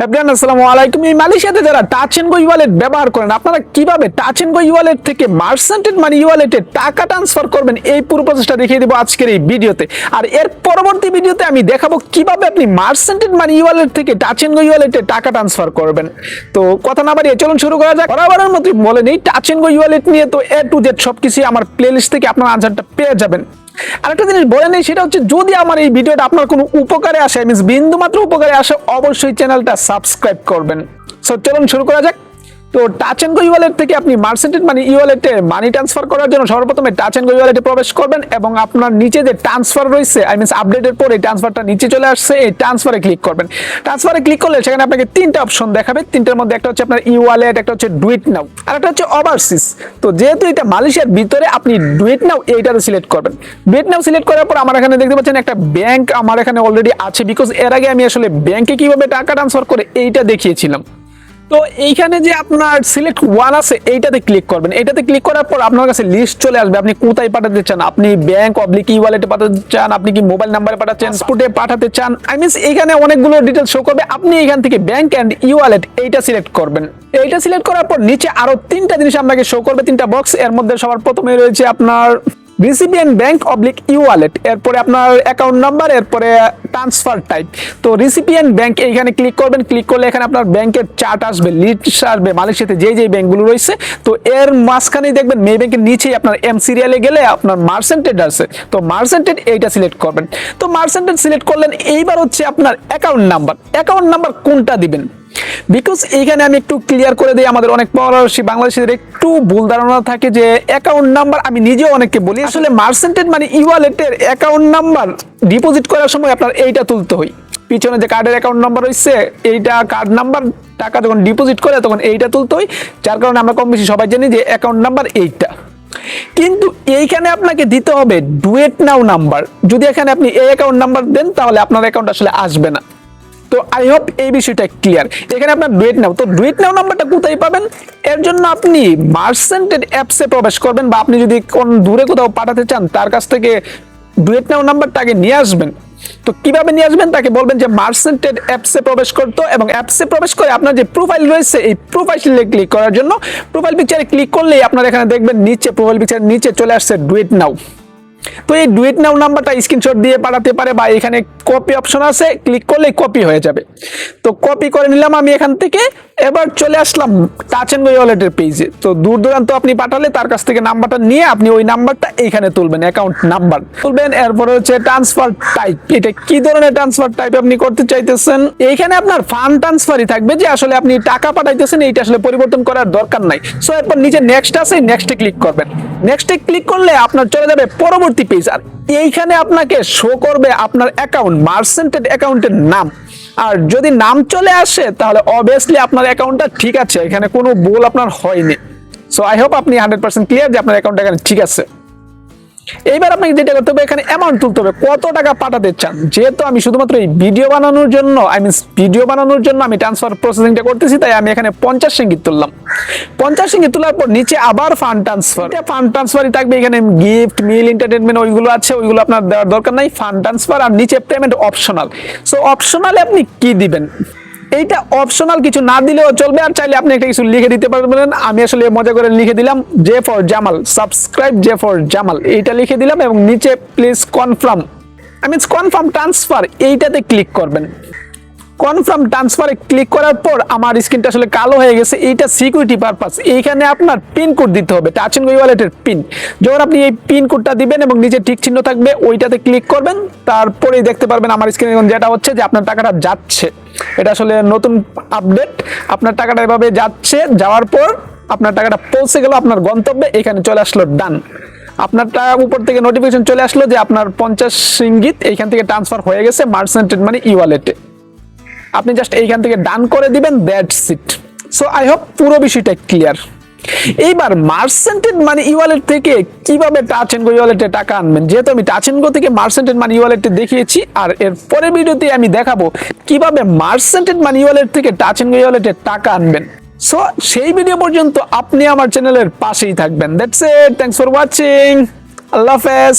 Everyone আসসালামু আলাইকুম। এই মালয়েশিয়াতে যারা টাচ এন্ড গো ওয়ালেট ব্যবহার করেন, আপনারা কিভাবে টাচ এন্ড গো ওয়ালেট থেকে মার্চেন্টেড মানি ওয়ালেটে টাকা ট্রান্সফার করবেন এই পুরো প্রসেসটা দেখিয়ে দেব আজকের এই ভিডিওতে। আর এর পরবর্তী ভিডিওতে আমি দেখাবো কিভাবে আপনি মার্চেন্টেড মানি ওয়ালেট থেকে টাচ এন্ড গো ওয়ালেটে টাকা ট্রান্সফার করবেন। তো কথা না বাড়িয়ে চলুন শুরু করা যাক। বরাবরের মতো বলে নেই, টাচ এন্ড গো ওয়ালেট নিয়ে তো এ টু জেড সবকিছু আমার প্লেলিস্ট থেকে আপনার আনসারটা পেয়ে যাবেন। আরেকটা জিনিস বলে নেই, সেটা হচ্ছে যদি আমার এই ভিডিওটা আপনার কোনো উপকারে আসে, মিন্স বিন্দু মাত্র উপকারে আসে, অবশ্যই চ্যানেলটা সাবস্ক্রাইব করবেন। সো চলুন শুরু করা যাক। তো টাচ এন্ড গো ওয়ালেট থেকে আপনি মার্চেন্টেড মানি ওয়ালেটে মানি ট্রান্সফার করার জন্য সর্বপ্রথমে টাচ এন্ড গো ওয়ালেটে প্রবেশ করবেন এবং আপনার নিচে যে ট্রান্সফার রয়েছে, মিন্স আপডেটের পরে ট্রান্সফারটা নিচে চলে আসছে, এই ট্রান্সফারে ক্লিক করবেন। ট্রান্সফারে ক্লিক করলে সেখানে আপনাকে তিনটা অপশন দেখাবে। তিনটার মধ্যে একটা হচ্ছে আপনার ওয়ালেট, একটা হচ্ছে ডু ইট নাও, আর একটা হচ্ছে ওভারসিজ। তো যেহেতু এটা মালয়েশিয়ার ভিতরে, আপনি ডু ইট নাও এইটাতে সিলেক্ট করবেন। ডু ইট নাও সিলেক্ট করার পর আমার এখানে দেখতে পাচ্ছেন একটা ব্যাংক আমার এখানে অলরেডি আছে, বিকজ এর আগে আমি আসলে ব্যাংকে কিভাবে টাকা ট্রান্সফার করে এইটা দেখিয়েছিলাম। তো এইখানে যে আপনার সিলেক্ট ওয়ান আছে, এইটাতে ক্লিক করবেন। এইটাতে ক্লিক করার পর আপনার কাছে লিস্ট চলে আসবে আপনি কোথায় পাঠাতে চান। আপনি ব্যাংক অবলিক ওয়ালেটে পাঠাতে চান, আপনি কি মোবাইল নাম্বারে পাঠাচ্ছেন, পাসপোর্টে পাঠাতে চান, মিনস এইখানে অনেকগুলো ডিটেইলস শো করবে। আপনি এখান থেকে ব্যাংক এন্ড ওয়ালেট এইটা সিলেক্ট করবেন। এইটা সিলেক্ট করার পর নিচে আরো তিনটা জিনিস আপনাকে শো করবে, তিনটা বক্স। এর মধ্যে সবার প্রথমে রয়েছে আপনার রিসিপিয়েন্ট ব্যাংক অবলিক ওয়ালেট, এরপরে আপনার অ্যাকাউন্ট নাম্বার, এরপরে ট্রান্সফার টাইপ। তো রিসিপিয়েন্ট ব্যাংক এইখানে ক্লিক করবেন। ক্লিক করলে এখানে আপনার ব্যাংকের চার্ট আসবে, লিস্ট আসবে মালয়েশিয়াতে যেই ব্যাংকগুলো রয়েছে। তো এর মাঝখানেই দেখবেন মে ব্যাংকের নিচেই আপনার এম সিরিয়ালে গেলে আপনার মার্চেন্টেড আছে। তো মার্চেন্টেড এইটা সিলেক্ট করবেন। তো মার্চেন্টেড সিলেক্ট করলেন। এইবার হচ্ছে আপনার অ্যাকাউন্ট নাম্বার। অ্যাকাউন্ট নাম্বার কোনটা দিবেন, বিকজ এইখানে আমি একটু ক্লিয়ার করে দিই, আমাদের অনেক প্রবাসী বাংলাদেশিদের একটু ভুল ধারণা থাকে যে অ্যাকাউন্ট নাম্বার, আমি নিজেও অনেককে বলি, আসলে মার্চেন্টেড মানে ওয়ালেটের অ্যাকাউন্ট নাম্বার ডিপোজিট করার সময় আপনার এইটা তুলতে হয়। পিছনে যে কার্ডের অ্যাকাউন্ট নাম্বার রয়েছে, এইটা কার্ড নাম্বার, টাকা যখন ডিপোজিট করে তখন এইটা তুলতে হয়। যার কারণে আমরা কম বেশি সবাই জানি যে অ্যাকাউন্ট নাম্বার এইটা। কিন্তু এইখানে আপনাকে দিতে হবে ডু ইট নাও নাম্বার। যদি এখানে আপনি এই অ্যাকাউন্ট নাম্বার দেন তাহলে আপনার অ্যাকাউন্ট আসলে আসবে না। তো আই হোপ এই বিষয়টা ক্লিয়ার। এখানে আপনার ডু ইট নাও, তো ডু ইট নাও নাম্বারটা কোথায় পাবেন? এর জন্য আপনি মার্চেন্টেড অ্যাপসে প্রবেশ করবেন, বা আপনি যদি কোন দূরে কোথাও পাঠাতে চান তার কাছ থেকে ডু ইট নাও নাম্বারটা আগে নিয়ে আসবেন। তো কিভাবে নিয়ে আসবেন, তাকে বলবেন যে মার্চেন্টেড অ্যাপসে প্রবেশ করতে, এবং অ্যাপসে প্রবেশ করে আপনার যে প্রোফাইল রয়েছে এই প্রোফাইলে ক্লিক করার জন্য প্রোফাইল পিকচারে ক্লিক করলেই আপনার এখানে দেখবেন নিচে প্রোফাইল পিকচারের নিচে চলে আসছে ডু ইট নাও। তো এই ডু ইট নাও নাম্বারটা স্ক্রিনশট দিয়ে পাঠাতে পারে, বা এখানে কপি অপশন আছে, ক্লিক করলেই কপি হয়ে যাবে। তো কপি করে নিলাম আমি এখান থেকে। এবার চলে আসলাম টাচ এন্ড গো ওয়ালেটের পেজে। তো দূর দূরান্ত আপনি পাঠালে তার কাছ থেকে নাম্বারটা নিয়ে আপনি ওই নাম্বারটা এইখানে তুলবেন, অ্যাকাউন্ট নাম্বার তুলবেন। এরপরে হচ্ছে ট্রান্সফার টাইপ, এটা কি ধরনের ট্রান্সফার টাইপ আপনি করতে চাইতেছেন। এইখানে আপনার ফান্ড ট্রান্সফারই থাকবে, যে আসলে আপনি টাকা পাঠাইতেছেন, এইটা আসলে পরিবর্তন করার দরকার নাই। সো এরপর নিচে নেক্সট আছে, নেক্সটে ক্লিক করবেন। নেক্সটে ক্লিক করলে আপনার চলে যাবে পরবর্তী পেজ। আর এইখানে আপনাকে শো করবে আপনার অ্যাকাউন্ট, মার্চেন্টেড অ্যাকাউন্টের নাম। আর যদি নাম চলে আসে তাহলে অবভিয়াসলি আপনার অ্যাকাউন্টটা ঠিক আছে, এখানে কোনো ভুল আপনার হয়নি। সো আই হোপ আপনি 100% ক্লিয়ার যে আপনার অ্যাকাউন্টটা এখানে ঠিক আছে। এইবার আপনাকে যেটা করতে হবে, এখানে অ্যামাউন্ট তুলতে হবে, কত টাকা পাঠাতে চান। যেহেতু আমি শুধুমাত্র এই ভিডিও বানানোর জন্য আমি ট্রান্সফার প্রসেসিংটা করতেছি, তাই আমি এখানে 50 রিঙ্গিত তুললাম। 50 রিঙ্গিত তোলার পর নিচে আবার ফান্ড ট্রান্সফারই থাকবে। এখানে গিফট, মিল, এন্টারটেইনমেন্ট ওইগুলো আছে, ওইগুলো আপনার দেওয়ার দরকার নাই। ফান্ড ট্রান্সফার আর নিচে পেমেন্ট অপশনাল। সো অপশনালে আপনি কি দিবেন, এইটা অপশনাল, কিছু না দিলেও চলবে। আর চাইলে আপনি একটা কিছু লিখে দিতে পারবেন। আমি আসলে মজা করে লিখে দিলাম J for Jamal, subscribe J for Jamal, এইটা লিখে দিলাম। এবং নিচে প্লিজ কনফার্ম, কনফার্ম ট্রান্সফার, এইটাতে ক্লিক করবেন। কনফার্ম ট্রান্সফারে ক্লিক করার পর আমার স্ক্রিনটা আসলে কালো হয়ে গেছে, এইটা সিকিউরিটি পারপাস। এইখানে আপনার পিন কোড দিতে হবে, টাচ এন্ড গো ওয়ালেটের পিন। যখন আপনি এই পিন কোডটা দিবেন এবং নিচে টিক চিহ্ন থাকবে, ওইটাতে ক্লিক করবেন। তারপরেই দেখতে পারবেন আমার স্ক্রিনে যেটা হচ্ছে যে আপনার টাকাটা যাচ্ছে। এটা আসলে নতুন আপডেট, আপনার টাকাটা এভাবে যাচ্ছে। যাওয়ার পর আপনার টাকাটা পৌঁছে গেল আপনার গন্তব্যে, এখানে চলে আসলো ডান। আপনারটা উপর থেকে নোটিফিকেশন চলে আসলো যে আপনার 50 রিঙ্গিত এইখান থেকে ট্রান্সফার হয়ে গেছে মার্চেন্টেড মানি ওয়ালেটে। আপনি জাস্ট এইখান থেকে ডান করে দিবেন, that's it. So I hope পুরো বিষয়টা ক্লিয়ার। এইবার মার্চেন্টেড মানি ওয়ালেট থেকে কিভাবে টাচ এন্ড গো ওয়ালেটে টাকা আনবেন, যেহেতু আমি টাচ এন্ড গো থেকে মার্চেন্টেড মানি ওয়ালেটে দেখিয়েছি, আর এর পরের ভিডিওতে আমি দেখাবো কিভাবে মার্চেন্টেড মানি ওয়ালেট থেকে টাচ এন্ড গো ওয়ালেটে টাকা আনবেন। সো সেই ভিডিও পর্যন্ত আপনি আমার চ্যানেলের পাশেই থাকবেন। That's it, thanks for watching, আল্লাহ হাফেজ।